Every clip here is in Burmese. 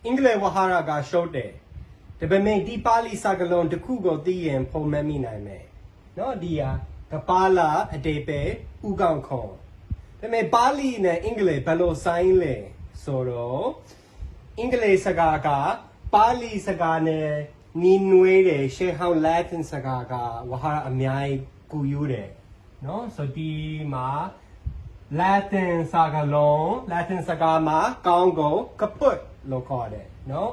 အင်္ဂလိပ်ဝါဟာရကရှုပ်တယ်ဒါပေမဲ့ဒီပါဠိစကားလုံးတစ်ခုကိုသိရင်ပုံမှန်မိနိုင်မယ်နော်ဒီဟာကပါလာအတေပဲဥကောင်ခွန်ဒါပေမဲ့ပါဠိနဲ့အင်္ဂလိပ်ဘယ်လိုဆိုင်လဲဆိုတော့အင်္ဂလိပ်စကားကပါဠိစကားနဲ့နီးနွေးတယ်ရှေးဟောင်းလက်တင်စကားကဝါဟာရအများကြီးကူယူတယ်နော်ဆိုဒီမှာLatin စကားလုံး Latin စကားမှာကောင်းကိုကပုတ်လို့ခေါ်တယ်နော်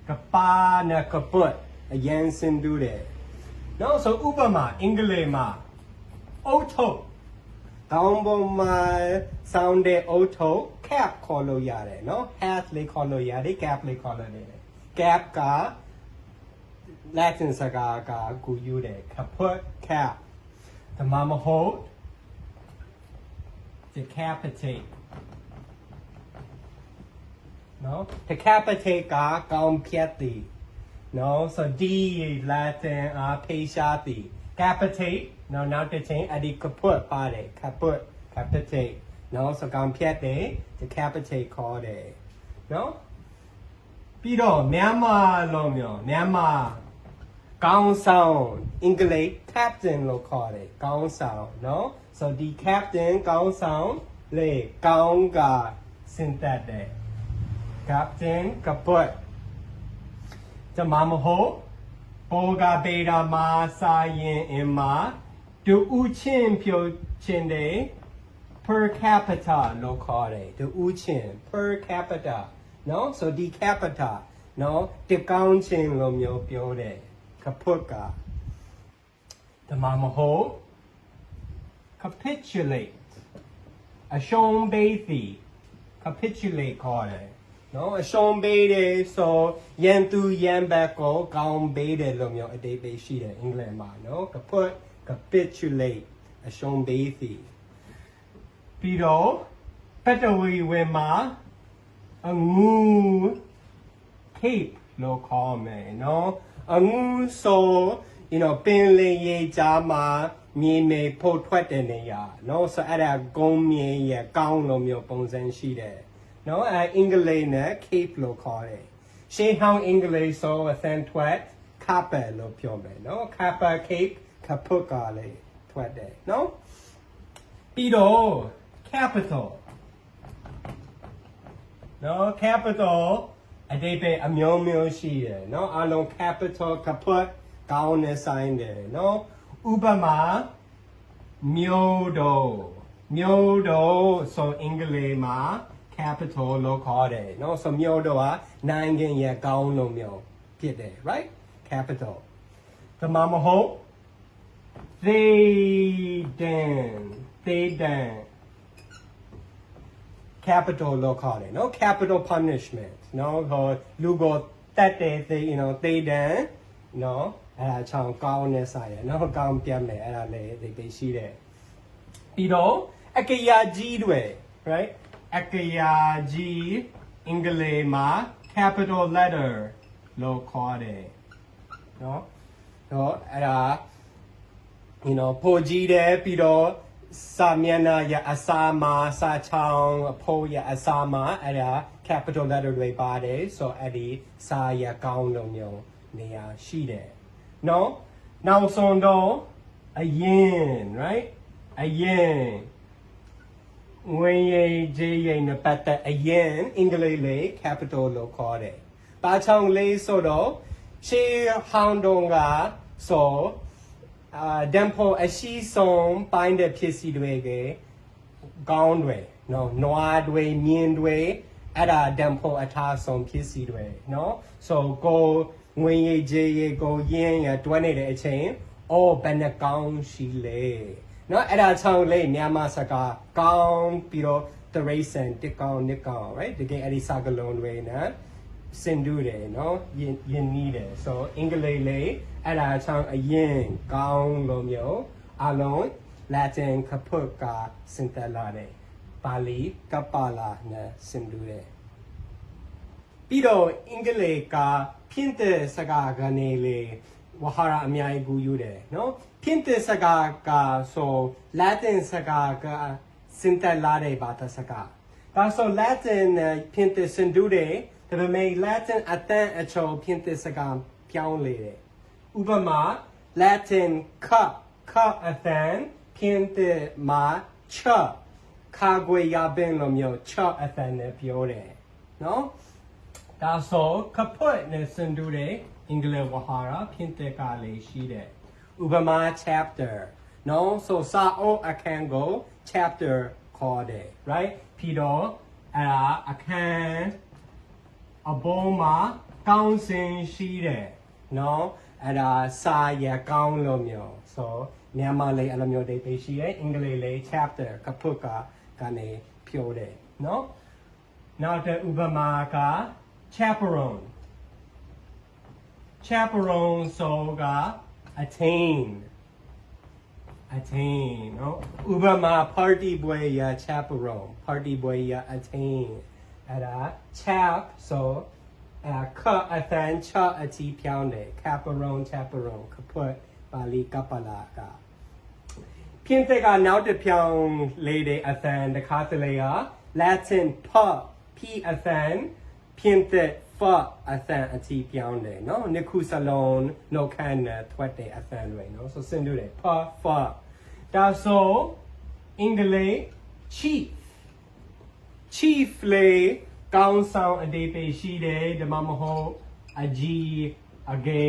ကပါနဲ့ကပုတ်အရင်စင်တူတယ်နော်ဆိုဥပမာအင်္ဂလိပ်မှာအုတ်ထုတ်တောင်းပေါ်မှာ sound တဲ့အုတ်ထုတ် cap ခေါ်လို့ရတယ်နော် hat လေးခေါ်လို့ရတယ် cap လေးခေါ်လို့ရတယ် cap က Latin စကားကကူယူတယ်ကပုတ် cap ဒါမှမဟုတ် decapitate နော် decapitate ကကောင်းဖြတ်သည်နော်ဆိုဒီ Latin ဖေးရှားသည် capitate နော်နောက်တစ်ချိန်အဒီကပုတ်ပါတယ် capitate နော်ဆိုကောင်းဖြတ်တယ် decapitate ခေါ်တယ်နော်ပြီးတော့မြန်မာလုံးမျိုးမြန်မာကောင်းဆောင်အင်္ဂလိပ် captain လို့ခေါ်တယ်ကောင်းဆောင်နော်ဆိုဒီ captain ကောင်းဆောင်လေကောင်းကစင်တက်တယ် captain ကပုတ်จะมาโมโหโปกาเบรามาซายินอิมาดูอุชินพิวชินเด per capita လို့ခေါ်တယ်ดูอุชิน per capita နော် so ဒီ capita နော်တစ်ကောင်းချင်းလို့မျိုးပြောတယ်ကပုတ်ကจะมาโมโห capitulate အရှုံးပေးသည် capitulate ခေါ်တယ်နော်အရှုံးပေးတယ်ဆိုရန်သူရန်ဘက်ကိုကောင်းပေးတယ်လို့မျိုးအတိတ်ပဲရှိတယ်အင်္ဂလိပ်မှာနော်ကပုတ် capitulate အရှုံးပေးသည်ပြီးတော့ပတဝီဝေမှာအငူ cape လို့ခေါ်မယ်နော်အငူဆို ပင်လယ်ရေကြားမှာမြေနေဖို့ထွက်တဲ့နေရာနော်ဆိုအဲ့ဒါကုန်းမြေရကောင်းလို့မျိုးပုံစံရှိတယ်နော်အင်္ဂလိပ်နဲ့ cape လို့ခေါ်တယ်ရှေးဟောင်းအင်္ဂလိပ်ဆိုအစံထွက် kappa လို့ပြောမယ်နော် kappa cape ကပုတ်ကလေးထွက်တယ်နော်ပြီးတော့ capital နော် capital အတိတ်ပဲအမျိုးမျိုးရှိတယ်နော်အလုံး capital ကပုတ်ကောင်းနေဆိုင်တယ်နော်ဥပမာမြို့တော်ဆိုအင်္ဂလိပ်မှာ capital လို့ခေါ်တယ်နော်ဆိုမြို့တော်ကနိုင်ငံရဲ့ကောင်းလို့မျိုးဖြစ်တယ် right capital ဒါမှမဟုတ် they done capital လို့ခေါ်တယ်နော် capital punishment နော်ဟိုလူကိုတတ်တယ်they done နော်အဲ့ဒါချောင်းကောင်းနေဆိုင်တယ်နော်ကောင်းပြတ်မယ်အဲ့ဒါလေဒီရှိတယ်ပြီးတော့အကရာကြီးတွေ right အကရာကြီးအင်္ဂလိပ်မှာ capital letter လို့ခေါ်တယ်နော်အဲ့ဒါပိုကြီးတယ်ပြီးတော့စာမျက်နှာရအစာမှာစာချောင်းအဖို့ရအစာမှာအဲ့ဒါ capital letter တွေပါတယ်ဆိုအဲ့ဒီစာရကောင်းလို့မျိုးနေရာရှိတယ်နော်နောက်ဆုံးတော့အရင် right အရင်ငွေရည်ကြေးရည်နဲ့ပတ်သက်အရင်အင်္ဂလိပ်လေး capital လို့ခေါ်တယ်။ပါချောင်းလေးဆိုတော့ရှေးဟောင်းတုန်းကဆိုဒမ်ဖို့အရှိဆုံးပိုင်းတဲ့ဖြစ်စီတွေကကောင်းတွေနော်နွားတွေမြင်းတွေအဲ့ဒါဒမ်ဖို့အထားဆုံးဖြစ်စီတွေနော်ဆိုကိုငွေရည်ကြေးရည်ကိုရင်းရတွဲနေတဲ့အချိန်အော်ဘယ်နှကောင်းရှိလဲနော်အဲ့ဒါချောင်းလေးမြန်မာစကားကောင်းပြီးတော့ the race and တစ်ကောင်းနှစ်ကောင်း right တကယ်အဲ့ဒီစကားလုံးတွေနဲ့စင်တူတယ်နော်ယဉ်နီးတယ်ဆိုအင်္ဂလိပ်လေးအဲ့ဒါချောင်းအရင်ကောင်းလို့မျိုးအလုံး Latin ကပုတ်ကစင်တက်လာတယ်ပါဠိကပါလာနဲ့စင်တူတယ်ပြီးတော့အင်္ဂလိပ်ကဖြစ်တဲ့စကားကနေလေဝါဟာရအများကြီးကူယူတယ်နော်ဖြစ်တဲ့စကားကဆို Latin စကားကစင်တက်လာတဲ့ဘာသာစကားဒါဆို Latin ဖြစ်တဲ့စင်တူတယ် ဒါပေမဲ့ Latin အတန်အချိုပြင်သစ်စကားပြောင်းလေတယ်ဥပမာ Latin cup အတန်ပြင်သစ်မှာချခါကွေရပင်လိုမျိုးချအတန်နဲ့ပြောတယ်နော်ဒါဆိုကပွတ်နဲ့စင်တူတဲ့အင်္ဂလိပ်ဝဟာရပြင်သစ်ကလေးရှိတယ်ဥပမာ chapter နော်ဆိုစာအုပ်အခန်းကို chapter ခေါ်တယ် right ပြီးတော့အဲ့ဒါအခန်းအပေါ်မှာကောင်းစင်ရှိတယ်နော်အဲ့ဒါစာရကောင်းလို့မျိုးဆိုမြန်မာလေးအဲ့လိုမျိုးတွေရှိတယ်အင်္ဂလိပ်လေး chapter ကပွတ်ကနေပြောတယ်နော်နောက်တဲ့ဥပမာက chaperone ဆိုတာ attain နော်ဥပမာ party ပွဲရ chaperone party ပွဲရ attain အဲ့ဒါ chap ဆိုခအတန်ချအချီဖြောင်းတယ် chaperone ကပွတ်ပါဠိကပလာကပြင်သစ်ကနောက်တစ်ဖြောင်းလေးတဲ့အတန်တစ်ခါတလေက Latin p အတန်ပြင်သစ် f အတန်အချီပြောင်းတယ်နော်နှစ်ခုစလုံးနှုတ်ခမ်းနဲ့ထွက်တဲ့အတန်တွေနော်ဆိုစင်တို့တယ် p ဒါဆိုအင်္ဂလိပ် chief လေးကောင်းဆောင်အဓိပ္ပာယ်ရှိတယ်ဒါမှမဟုတ်အကြီးအကဲ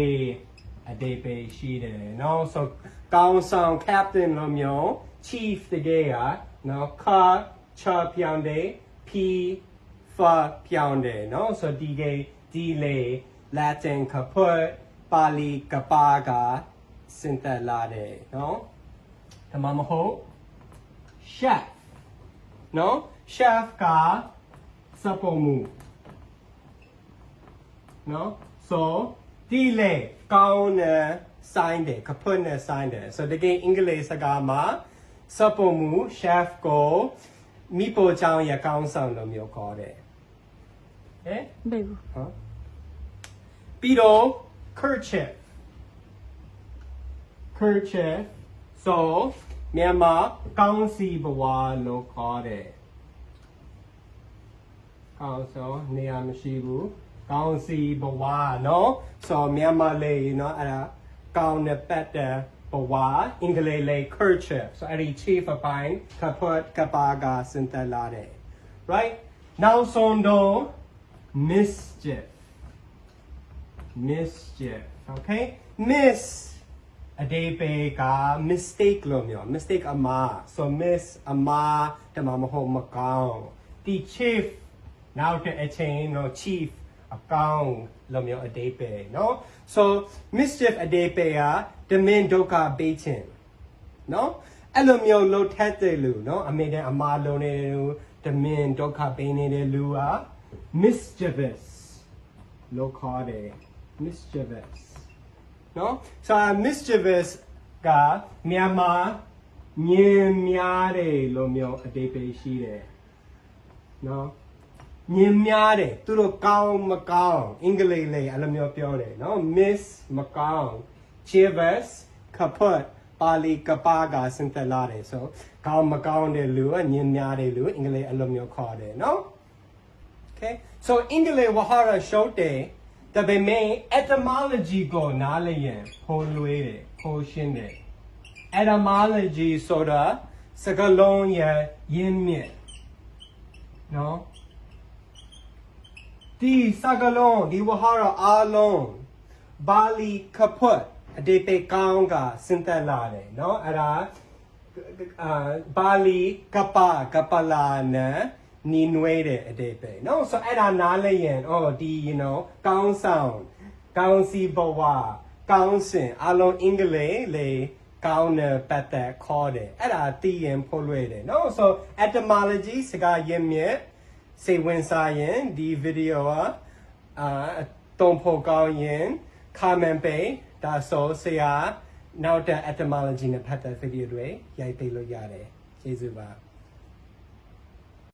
အဓိပ္ပာယ်ရှိတယ်နော်ဆိုကောင်းဆောင် captain လိုမျိုး chief တကယ်ကနော်ခချပြောင်းတယ် p ပြောင်းတယ်နော်ဆိုဒီလေ Latin ကပွတ်ပါဠိကပါကစင်တက်လာတယ်နော်ဒါမှမဟုတ် chef နော် chef ကစပုံမူနော်ဆိုဒီလေကောင်းနဲ့ဆိုင်တယ်ကပွတ်နဲ့ဆိုင်တယ်ဆိုတကယ်အင်္ဂလိပ်စကားမှာစပုံမူ chef ကိုမိဖို့ချောင်းရကောင်းဆောင်လို့မျိုးခေါ်တယ်ဟဲ့ဘေဘူးဟောပြီးတော့ kerchief ဆိုမြန်မာကောင်းစီဘဝလို့ခေါ်တယ်ကောင်းဆိုနေရာမရှိဘူးကောင်းစီဘဝနော်ဆိုမြန်မာလေးနော်အဲ့ဒါကောင်းတဲ့ပတ်တဲ့ဘဝအင်္ဂလိပ်လေး kerchief ဆိုအဲ့ဒီ chief အပိုင်းကပွတ်ကပါကစင်တက်လာတယ် right နောက်ဆုံးတော့ mischief okay miss အဓိပ္ပာယ်က mistake လို့မျိုး mistake အမှား so miss အမှားတမမဟုတ်မကောင်းဒီ chief နောက်တဲ့အချိန်တော့ chief အကောင်းလို့မျိုးအဓိပ္ပာယ်နော် so mischief အဓိပ္ပာယ်ကတမင်ဒုက္ခပေးခြင်းနော်အဲ့လိုမျိုးလှုပ်ထက်တဲ့လူနော်အမေတဲ့အမှားလုံးနေတဲ့လူတမင်ဒုက္ခပေးနေတဲ့လူက mischievous လို့ခေါ်တယ် mischievous နော် so mischievous ကမြန်မာညင်များတယ်လို့မျိုးအဓိပ္ပာယ်ရှိတယ်နော်ညင်များတယ်သူတို့ကောင်းမကောင်းအင်္ဂလိပ်လေးအဲ့လိုမျိုးပြောတယ်နော် miss မကောင်း chievous ကပွတ်ပါဠိကပါကစင်တက်လာတယ်ဆိုကောင်းမကောင်းတဲ့လူကညင်များတယ်လူအင်္ဂလိပ်အဲ့လိုမျိုးခေါ်တယ်နော် okay so အင်္ဂလိပ်ဝဟာရရှုပ်တယ်ဒါပေမဲ့ etymology ကိုနားလည်ရင်ပိုလွယ်တယ်ပိုရှင်းတယ် etymology ဆိုတာစကားလုံးရဲ့ရင်းမြစ်နော်ဒီစကားလုံးဒီဝဟာရအားလုံးပါဠိကပွတ်အဓိပ္ပာယ်ကောင်းကစင်တက်လာတယ်နော်အဲ့ဒါပါဠိကပလာနဲ့နီနွေးတဲ့အဓိပ္ပာယ်နော်ဆိုအဲ့ဒါနားလည်ရင်ဒီ you know ကောင်းဆောင်ကောင်းစီဘဝကောင်းစင်အလုံးအင်္ဂလိပ်လေးကောင်းတဲ့ပတ်သက်ခေါ်တယ်အဲ့ဒါသိရင်ဖို့လွယ်တယ်နော်ဆို etymology စကားရင်းမြစ်စိတ်ဝင်စားရင်ဒီ video တုံးဖို့ကောင်းရင် comment ပေးဒါဆိုဆရာနောက်တဲ့ etymology နဲ့ပတ်သက် video တွေရိုက်ပေးလို့ရတယ်ကျေးဇူးပါ